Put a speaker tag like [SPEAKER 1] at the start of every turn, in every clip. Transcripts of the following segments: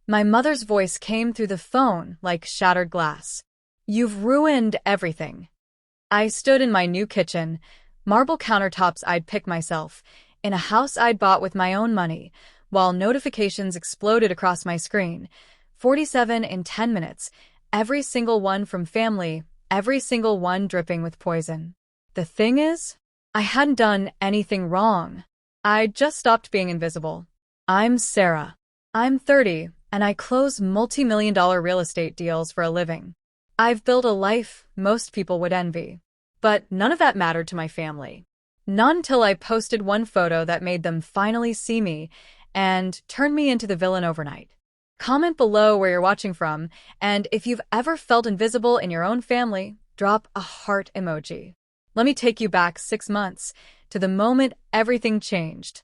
[SPEAKER 1] My mother's voice came through the phone like shattered glass. "You've ruined everything." I stood in my new kitchen, marble countertops I'd picked myself, in a house I'd bought with my own money, while notifications exploded across my screen. 47 in 10 minutes, every single one from family, every single one dripping with poison. The thing is, I hadn't done anything wrong. I'd just stopped being invisible. I'm Sarah. I'm 30, and I close multi-million-dollar real estate deals for a living. I've built a life most people would envy. But none of that mattered to my family. None till I posted one photo that made them finally see me and turned me into the villain overnight. Comment below where you're watching from, and if you've ever felt invisible in your own family, drop a heart emoji. Let me take you back 6 months, to the moment everything changed.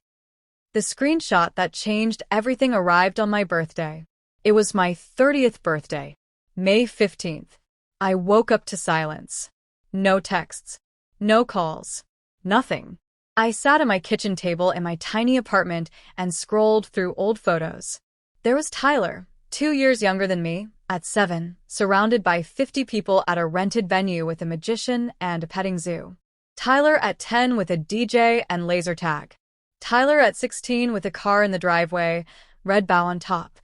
[SPEAKER 1] The screenshot that changed everything arrived on my birthday. It was my 30th birthday, May 15th. I woke up to silence. No texts. No calls. Nothing. I sat at my kitchen table in my tiny apartment and scrolled through old photos. There was Tyler, 2 years younger than me, at 7, surrounded by 50 people at a rented venue with a magician and a petting zoo. Tyler at 10 with a DJ and laser tag. Tyler at 16 with a car in the driveway, red bow on top.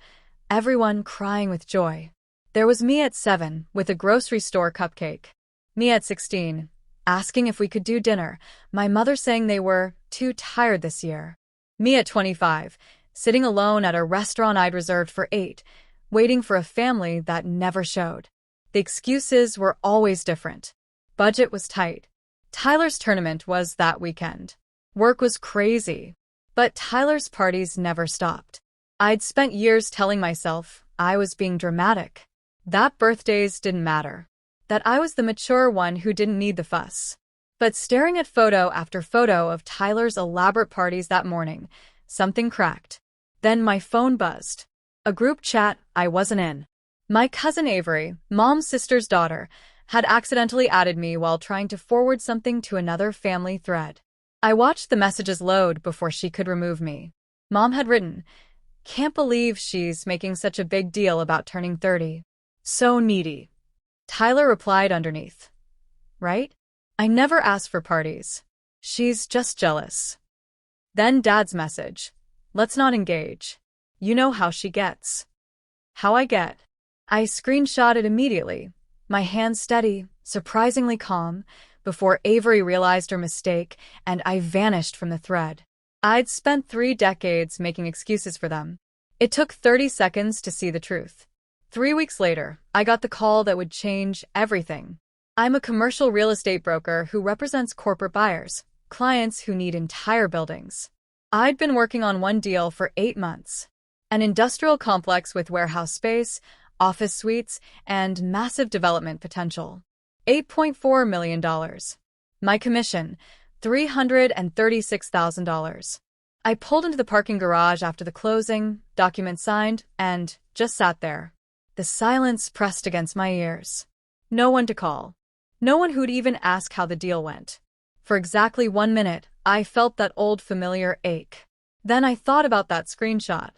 [SPEAKER 1] Everyone crying with joy. There was me at 7 with a grocery store cupcake. Me at 16, asking if we could do dinner, my mother saying they were too tired this year. Me at 25, sitting alone at a restaurant I'd reserved for 8, waiting for a family that never showed. The excuses were always different. Budget was tight. Tyler's tournament was that weekend. Work was crazy. But Tyler's parties never stopped. I'd spent years telling myself I was being dramatic. That birthdays didn't matter. That I was the mature one who didn't need the fuss. But staring at photo after photo of Tyler's elaborate parties that morning, something cracked. Then my phone buzzed. A group chat I wasn't in. My cousin Avery, mom's sister's daughter, had accidentally added me while trying to forward something to another family thread. I watched the messages load before she could remove me. Mom had written, "Can't believe she's making such a big deal about turning 30. So needy." Tyler replied underneath, "Right? I never asked for parties. She's just jealous." Then Dad's message, "Let's not engage. You know how she gets." How I get. I screenshot it immediately, my hands steady, surprisingly calm, before Avery realized her mistake and I vanished from the thread. I'd spent 3 decades making excuses for them. It took 30 seconds to see the truth. 3 weeks later, I got the call that would change everything. I'm a commercial real estate broker who represents corporate buyers, clients who need entire buildings. I'd been working on one deal for 8 months. An industrial complex with warehouse space, office suites, and massive development potential. $8.4 million. My commission, $336,000. I pulled into the parking garage after the closing, documents signed, and just sat there. The silence pressed against my ears. No one to call. No one who'd even ask how the deal went. For exactly 1 minute, I felt that old familiar ache. Then I thought about that screenshot.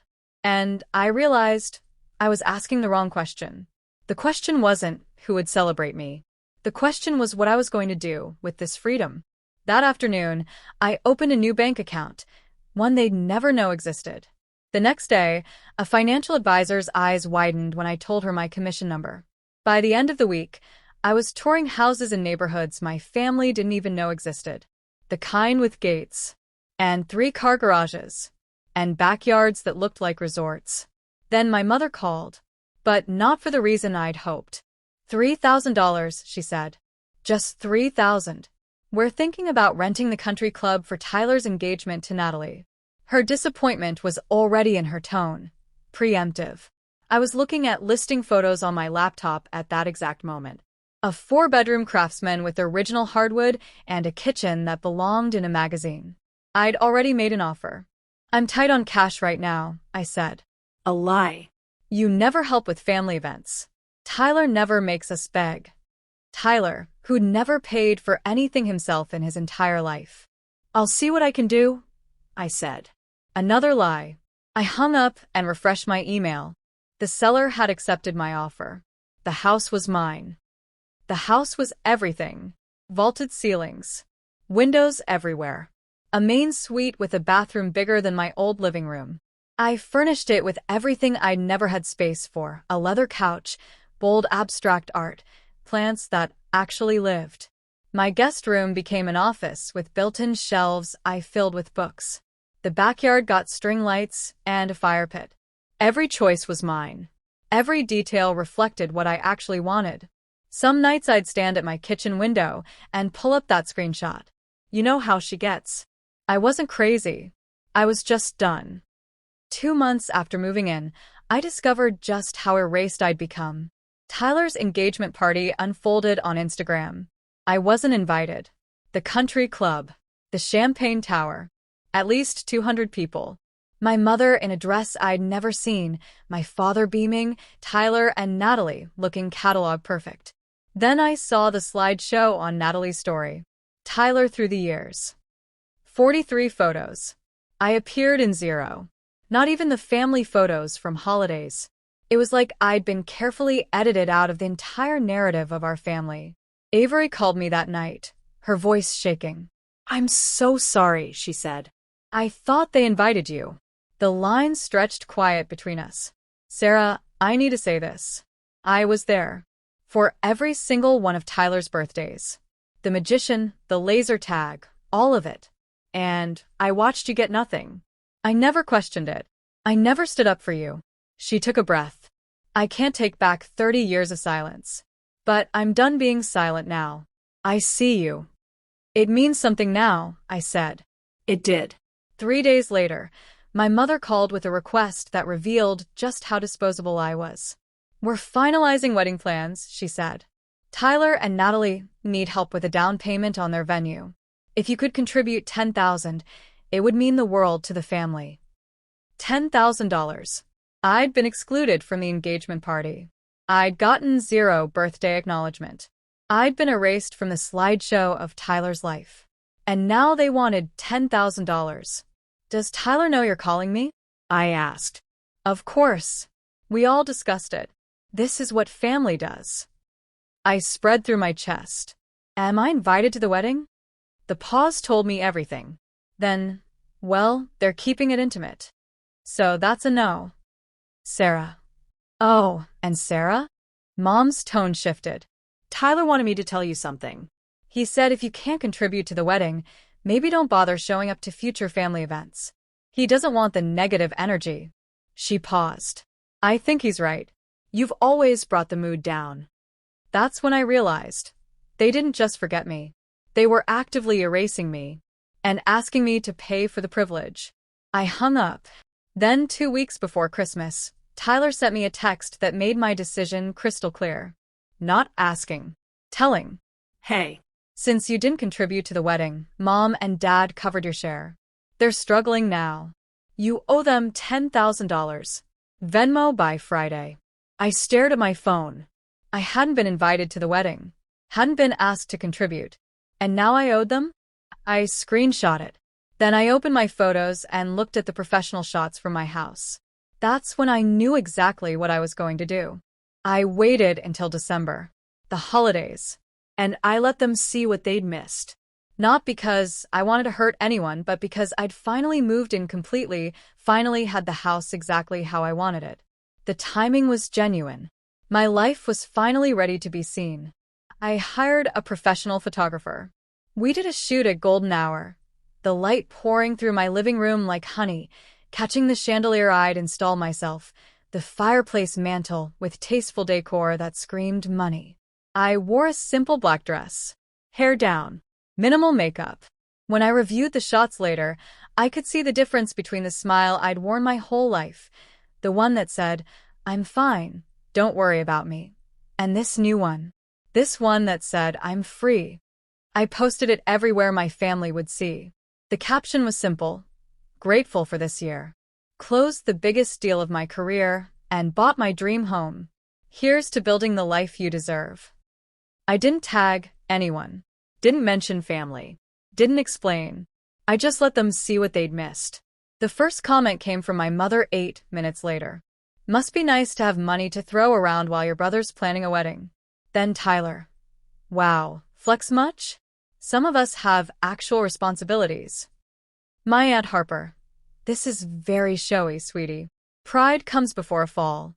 [SPEAKER 1] And I realized I was asking the wrong question. The question wasn't who would celebrate me. The question was what I was going to do with this freedom. That afternoon, I opened a new bank account, one they'd never know existed. The next day, a financial advisor's eyes widened when I told her my commission number. By the end of the week, I was touring houses in neighborhoods my family didn't even know existed. The kind with gates, and 3-car garages, and backyards that looked like resorts. Then my mother called, but not for the reason I'd hoped. $3,000, she said. Just $3,000. We're thinking about renting the country club for Tyler's engagement to Natalie. Her disappointment was already in her tone. Preemptive. I was looking at listing photos on my laptop at that exact moment. A 4-bedroom craftsman with original hardwood and a kitchen that belonged in a magazine. I'd already made an offer. "I'm tight on cash right now," I said. "A lie. You never help with family events. Tyler never makes us beg." Tyler, who'd never paid for anything himself in his entire life. "I'll see what I can do," I said. Another lie. I hung up and refreshed my email. The seller had accepted my offer. The house was mine. The house was everything. Vaulted ceilings. Windows everywhere. A main suite with a bathroom bigger than my old living room. I furnished it with everything I'd never had space for: a leather couch, bold abstract art, plants that actually lived. My guest room became an office with built-in shelves I filled with books. The backyard got string lights and a fire pit. Every choice was mine. Every detail reflected what I actually wanted. Some nights I'd stand at my kitchen window and pull up that screenshot. You know how she gets. I wasn't crazy. I was just done. 2 months after moving in, I discovered just how erased I'd become. Tyler's engagement party unfolded on Instagram. I wasn't invited. The country club. The champagne tower. At least 200 people. My mother in a dress I'd never seen, my father beaming, Tyler and Natalie looking catalog perfect. Then I saw the slideshow on Natalie's story. Tyler through the years. 43 photos. I appeared in 0. Not even the family photos from holidays. It was like I'd been carefully edited out of the entire narrative of our family. Avery called me that night, her voice shaking. "I'm so sorry," she said. "I thought they invited you." The line stretched quiet between us. "Sarah, I need to say this. I was there. For every single one of Tyler's birthdays. The magician, the laser tag, all of it. And I watched you get nothing. I never questioned it. I never stood up for you." She took a breath. "I can't take back 30 years of silence. But I'm done being silent now. I see you." "It means something now," I said. It did. 3 days later, my mother called with a request that revealed just how disposable I was. "We're finalizing wedding plans," she said. "Tyler and Natalie need help with a down payment on their venue. If you could contribute $10,000, it would mean the world to the family." $10,000. I'd been excluded from the engagement party. I'd gotten 0 birthday acknowledgement. I'd been erased from the slideshow of Tyler's life. And now they wanted $10,000. "Does Tyler know you're calling me?" I asked. "Of course. We all discussed it. This is what family does." I spread through my chest. "Am I invited to the wedding?" The pause told me everything. Then, well, they're keeping it intimate. So that's a no. "Sarah." "Oh, and Sarah?" Mom's tone shifted. "Tyler wanted me to tell you something. He said if you can't contribute to the wedding, maybe don't bother showing up to future family events. He doesn't want the negative energy." She paused. "I think he's right. You've always brought the mood down." That's when I realized. They didn't just forget me. They were actively erasing me and asking me to pay for the privilege. I hung up. Then 2 weeks before Christmas, Tyler sent me a text that made my decision crystal clear. Not asking. Telling. "Hey, since you didn't contribute to the wedding, Mom and Dad covered your share. They're struggling now. You owe them $10,000. Venmo by Friday." I stared at my phone. I hadn't been invited to the wedding. Hadn't been asked to contribute. And now I owed them? I screenshot it. Then I opened my photos and looked at the professional shots from my house. That's when I knew exactly what I was going to do. I waited until December, the holidays, and I let them see what they'd missed. Not because I wanted to hurt anyone, but because I'd finally moved in completely, finally had the house exactly how I wanted it. The timing was genuine. My life was finally ready to be seen. I hired a professional photographer. We did a shoot at golden hour, the light pouring through my living room like honey, catching the chandelier I'd install myself, the fireplace mantle with tasteful decor that screamed money. I wore a simple black dress, hair down, minimal makeup. When I reviewed the shots later, I could see the difference between the smile I'd worn my whole life, the one that said, "I'm fine, don't worry about me," and this new one. This one that said, "I'm free." I posted it everywhere my family would see. The caption was simple: "Grateful for this year. Closed the biggest deal of my career and bought my dream home. Here's to building the life you deserve." I didn't tag anyone. Didn't mention family. Didn't explain. I just let them see what they'd missed. The first comment came from my mother 8 minutes later. Must be nice to have money to throw around while your brother's planning a wedding. Then Tyler. Wow, flex much? Some of us have actual responsibilities. My Aunt Harper. This is very showy, sweetie. Pride comes before a fall.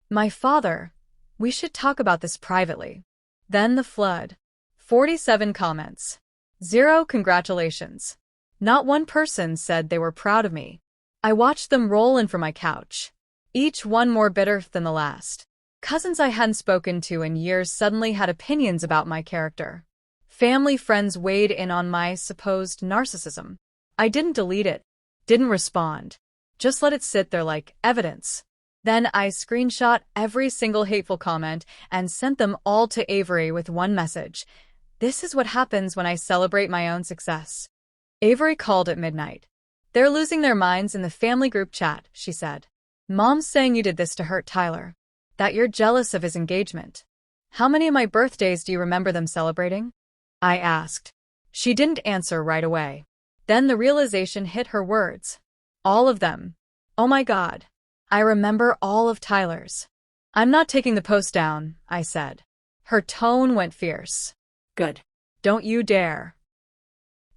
[SPEAKER 1] My father. We should talk about this privately. Then the flood. 47 comments. 0 congratulations. Not one person said they were proud of me. I watched them roll in from my couch. Each one more bitter than the last. Cousins I hadn't spoken to in years suddenly had opinions about my character. Family friends weighed in on my supposed narcissism. I didn't delete it. Didn't respond. Just let it sit there like evidence. Then I screenshot every single hateful comment and sent them all to Avery with one message. This is what happens when I celebrate my own success. Avery called at midnight. They're losing their minds in the family group chat, she said. Mom's saying you did this to hurt Tyler. That you're jealous of his engagement. How many of my birthdays do you remember them celebrating? I asked. She didn't answer right away. Then the realization hit her words. All of them. Oh my God. I remember all of Tyler's. I'm not taking the post down, I said. Her tone went fierce. Good. Don't you dare.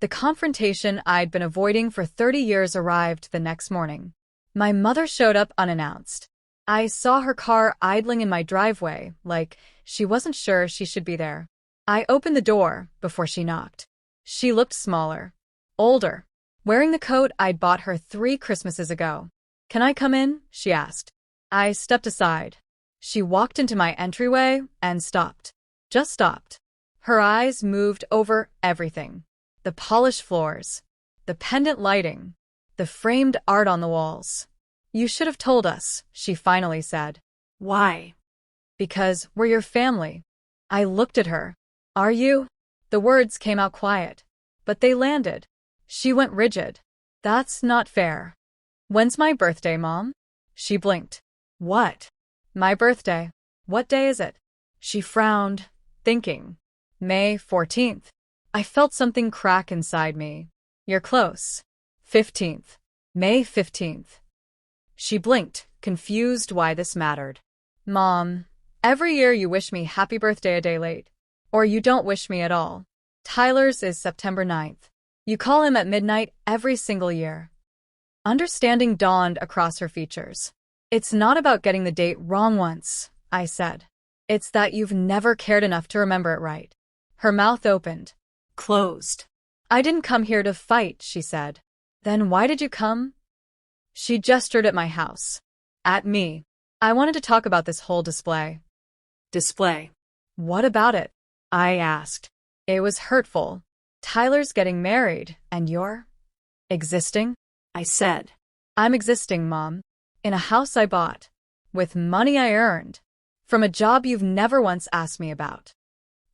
[SPEAKER 1] The confrontation I'd been avoiding for 30 years arrived the next morning. My mother showed up unannounced. I saw her car idling in my driveway, like she wasn't sure she should be there. I opened the door before she knocked. She looked smaller, older, wearing the coat I'd bought her 3 Christmases ago. Can I come in? She asked. I stepped aside. She walked into my entryway and stopped. Just stopped. Her eyes moved over everything. The polished floors, the pendant lighting, the framed art on the walls. You should have told us, she finally said. Why? Because we're your family. I looked at her. Are you? The words came out quiet, but they landed. She went rigid. That's not fair. When's my birthday, Mom? She blinked. What? My birthday. What day is it? She frowned, thinking. May 14th. I felt something crack inside me. You're close. 15th. May 15th. She blinked, confused why this mattered. Mom, every year you wish me happy birthday a day late. Or you don't wish me at all. Tyler's is September 9th. You call him at midnight every single year. Understanding dawned across her features. It's not about getting the date wrong once, I said. It's that you've never cared enough to remember it right. Her mouth opened. Closed. I didn't come here to fight, she said. Then why did you come? She gestured at my house. At me. I wanted to talk about this whole display. Display. What about it? I asked. It was hurtful. Tyler's getting married, and you're existing? I said. I'm existing, Mom. In a house I bought. With money I earned. From a job you've never once asked me about.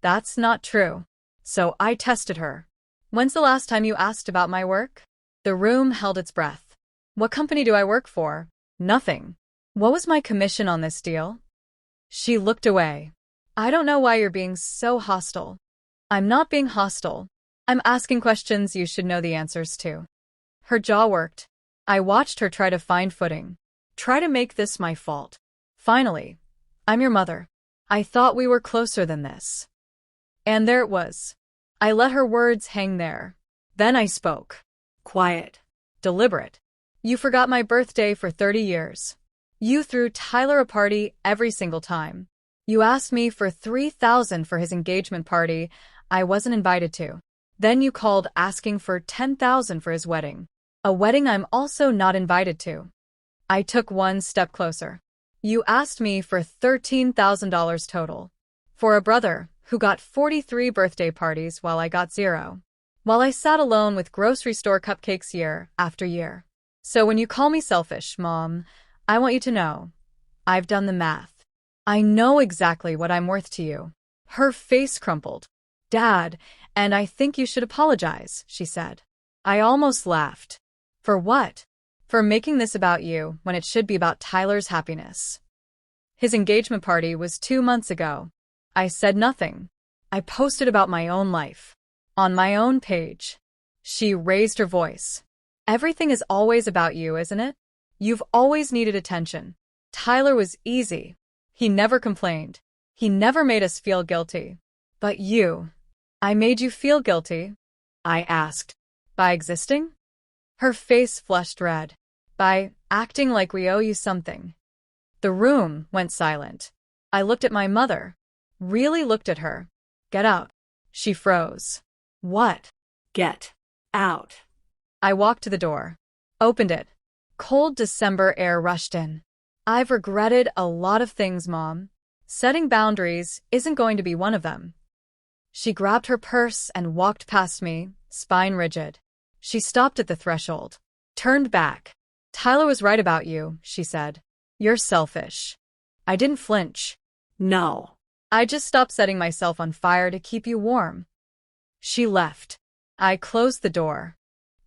[SPEAKER 1] That's not true. So I tested her. When's the last time you asked about my work? The room held its breath. What company do I work for? Nothing. What was my commission on this deal? She looked away. I don't know why you're being so hostile. I'm not being hostile. I'm asking questions you should know the answers to. Her jaw worked. I watched her try to find footing. Try to make this my fault. Finally, I'm your mother. I thought we were closer than this. And there it was. I let her words hang there. Then I spoke. Quiet. Deliberate. You forgot my birthday for 30 years. You threw Tyler a party every single time. You asked me for $3,000 for his engagement party I wasn't invited to. Then you called asking for $10,000 for his wedding. A wedding I'm also not invited to. I took one step closer. You asked me for $13,000 total. For a brother who got 43 birthday parties while I got 0. While I sat alone with grocery store cupcakes year after year. So when you call me selfish, Mom, I want you to know. I've done the math. I know exactly what I'm worth to you. Her face crumpled. Dad, and I think you should apologize, she said. I almost laughed. For what? For making this about you when it should be about Tyler's happiness. His engagement party was 2 months ago. I said nothing. I posted about my own life. On my own page. She raised her voice. Everything is always about you, isn't it? You've always needed attention. Tyler was easy. He never complained. He never made us feel guilty. But you, I made you feel guilty? I asked. By existing? Her face flushed red. By acting like we owe you something. The room went silent. I looked at my mother. Really looked at her. Get out. She froze. What?
[SPEAKER 2] Get out.
[SPEAKER 1] I walked to the door. Opened it. Cold December air rushed in. I've regretted a lot of things, Mom. Setting boundaries isn't going to be one of them. She grabbed her purse and walked past me, spine rigid. She stopped at the threshold. Turned back. Tyler was right about you, she said. You're selfish. I didn't flinch.
[SPEAKER 2] No.
[SPEAKER 1] I just stopped setting myself on fire to keep you warm. She left. I closed the door.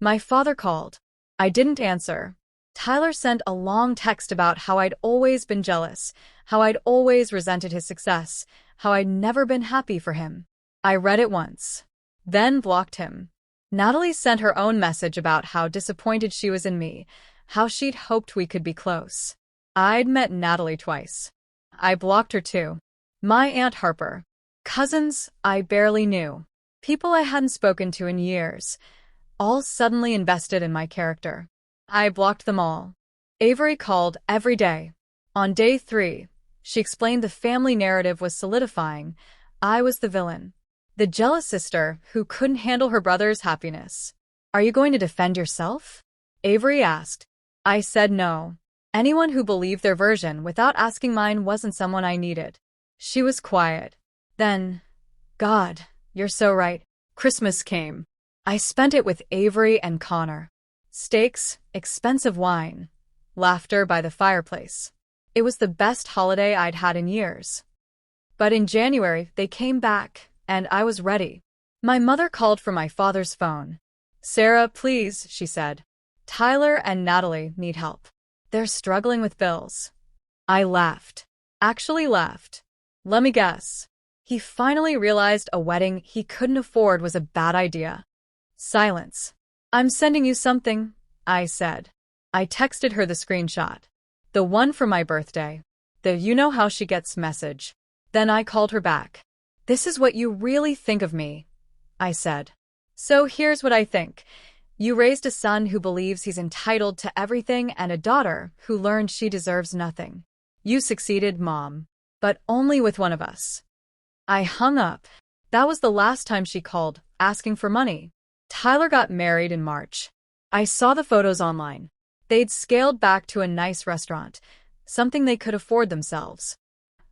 [SPEAKER 1] My father called. I didn't answer. Tyler sent a long text about how I'd always been jealous, how I'd always resented his success, how I'd never been happy for him. I read it once, then blocked him. Natalie sent her own message about how disappointed she was in me, how she'd hoped we could be close. I'd met Natalie twice. I blocked her too. My Aunt Harper. Cousins I barely knew. People I hadn't spoken to in years. All suddenly invested in my character. I blocked them all. Avery called every day. On day 3, she explained the family narrative was solidifying. I was the villain. The jealous sister who couldn't handle her brother's happiness. Are you going to defend yourself? Avery asked. I said no. Anyone who believed their version without asking mine wasn't someone I needed. She was quiet. Then, God, you're so right. Christmas came. I spent it with Avery and Connor. Steaks, expensive wine, laughter by the fireplace. It was the best holiday I'd had in years. But in January, they came back, and I was ready. My mother called from my father's phone. Sarah, please, she said. Tyler and Natalie need help. They're struggling with bills. I laughed. Actually laughed. Let me guess. He finally realized a wedding he couldn't afford was a bad idea. Silence. I'm sending you something, I said. I texted her the screenshot. The one from my birthday. The you know how she gets message. Then I called her back. This is what you really think of me, I said. So here's what I think. You raised a son who believes he's entitled to everything and a daughter who learned she deserves nothing. You succeeded, Mom. But only with one of us. I hung up. That was the last time she called, asking for money. Tyler got married in March. I saw the photos online. They'd scaled back to a nice restaurant, something they could afford themselves.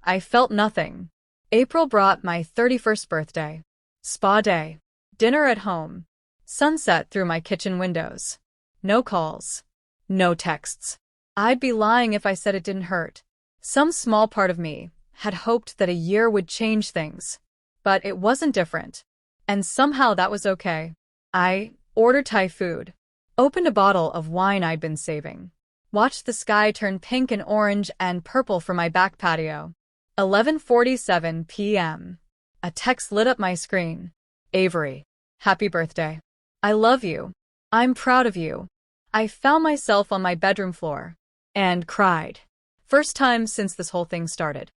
[SPEAKER 1] I felt nothing. April brought my 31st birthday. Spa day. Dinner at home. Sunset through my kitchen windows. No calls. No texts. I'd be lying if I said it didn't hurt. Some small part of me had hoped that a year would change things. But it wasn't different. And somehow that was okay. I ordered Thai food. Opened a bottle of wine I'd been saving. Watched the sky turn pink and orange and purple from my back patio. 11:47 p.m. A text lit up my screen. Avery. Happy birthday. I love you. I'm proud of you. I found myself on my bedroom floor. And cried. First time since this whole thing started.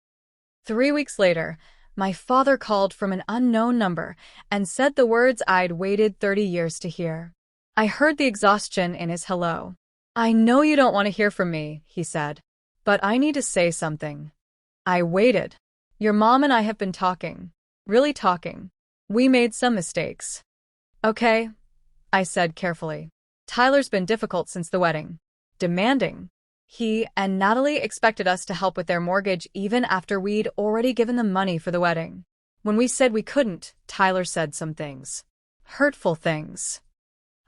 [SPEAKER 1] 3 weeks later, my father called from an unknown number and said the words I'd waited 30 years to hear. I heard the exhaustion in his hello. I know you don't want to hear from me, he said. But I need to say something. I waited. Your mom and I have been talking. Really talking. We made some mistakes. Okay, I said carefully. Tyler's been difficult since the wedding. Demanding. He and Natalie expected us to help with their mortgage even after we'd already given them money for the wedding. When we said we couldn't, Tyler said some things. Hurtful things.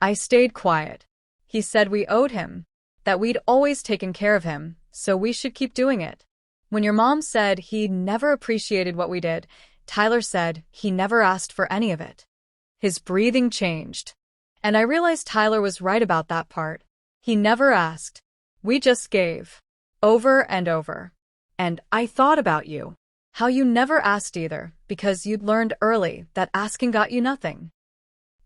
[SPEAKER 1] I stayed quiet. He said we owed him, that we'd always taken care of him, so we should keep doing it. When your mom said he never appreciated what we did, Tyler said he never asked for any of it. His breathing changed. And I realized Tyler was right about that part. He never asked. We just gave. Over and over. And I thought about you. How you never asked either, because you'd learned early that asking got you nothing.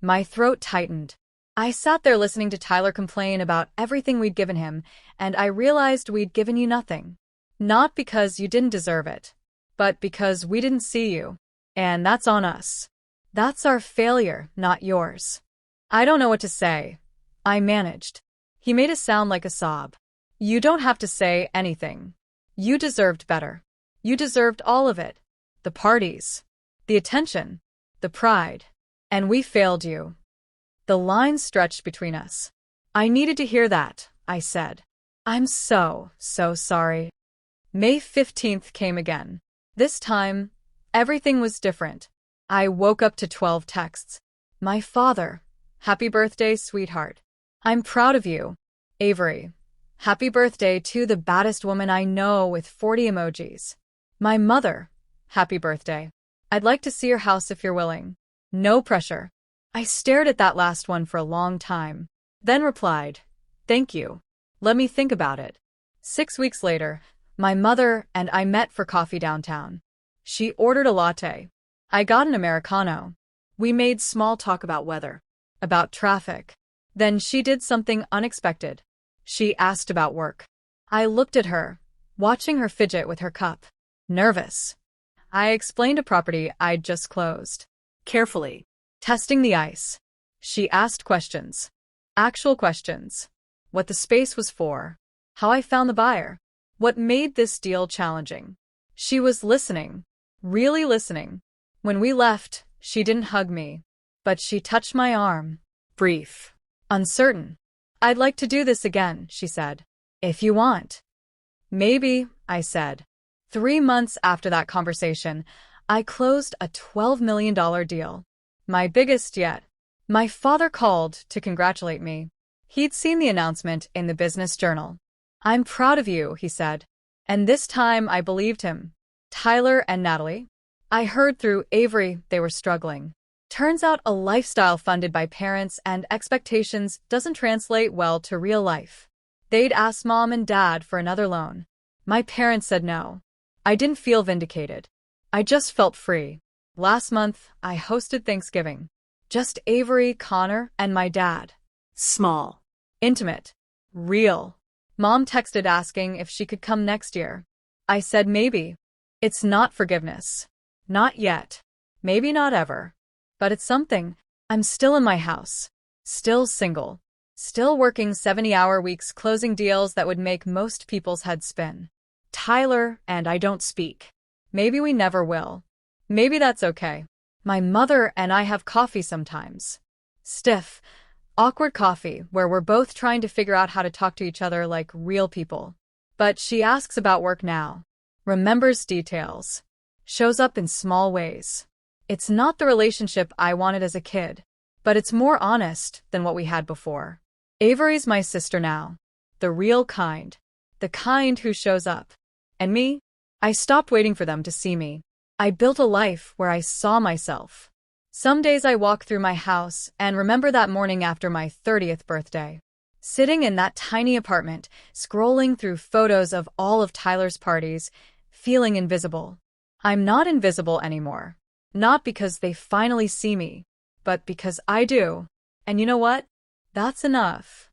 [SPEAKER 1] My throat tightened. I sat there listening to Tyler complain about everything we'd given him, and I realized we'd given you nothing. Not because you didn't deserve it, but because we didn't see you. And that's on us. That's our failure, not yours. I don't know what to say. I managed. He made it sound like a sob. You don't have to say anything. You deserved better. You deserved all of it. The parties, the attention, the pride. And we failed you. The line stretched between us. I needed to hear that, I said. I'm so sorry. May 15th came again. This time, everything was different. I woke up to 12 texts. My father, happy birthday, sweetheart. I'm proud of you. Avery, happy birthday to the baddest woman I know with 40 emojis. My mother, happy birthday. I'd like to see your house if you're willing. No pressure. I stared at that last one for a long time, then replied, thank you. Let me think about it. 6 weeks later, my mother and I met for coffee downtown. She ordered a latte. I got an Americano. We made small talk about weather, about traffic. Then she did something unexpected. She asked about work. I looked at her, watching her fidget with her cup. Nervous. I explained a property I'd just closed.
[SPEAKER 2] Carefully.
[SPEAKER 1] Testing the ice. She asked questions. Actual questions. What the space was for. How I found the buyer. What made this deal challenging. She was listening. Really listening. When we left, she didn't hug me. But she touched my arm. Brief. Uncertain. I'd like to do this again, she said. If you want. Maybe, I said. 3 months after that conversation, I closed a $12 million deal. My biggest yet. My father called to congratulate me. He'd seen the announcement in the business journal. I'm proud of you, he said. And this time I believed him. Tyler and Natalie? I heard through Avery they were struggling. Turns out a lifestyle funded by parents and expectations doesn't translate well to real life. They'd asked mom and dad for another loan. My parents said no. I didn't feel vindicated. I just felt free. Last month, I hosted Thanksgiving. Just Avery, Connor, and my dad.
[SPEAKER 2] Small.
[SPEAKER 1] Intimate. Real. Mom texted asking if she could come next year. I said maybe. It's not forgiveness. Not yet. Maybe not ever. But it's something. I'm still in my house. Still single. Still working 70-hour weeks closing deals that would make most people's heads spin. Tyler and I don't speak. Maybe we never will. Maybe that's okay. My mother and I have coffee sometimes. Stiff, awkward coffee where we're both trying to figure out how to talk to each other like real people. But she asks about work now. Remembers details. Shows up in small ways. It's not the relationship I wanted as a kid, but it's more honest than what we had before. Avery's my sister now. The real kind. The kind who shows up. And me? I stopped waiting for them to see me. I built a life where I saw myself. Some days I walk through my house and remember that morning after my 30th birthday. Sitting in that tiny apartment, scrolling through photos of all of Tyler's parties, feeling invisible. I'm not invisible anymore. Not because they finally see me, but because I do. And you know what? That's enough.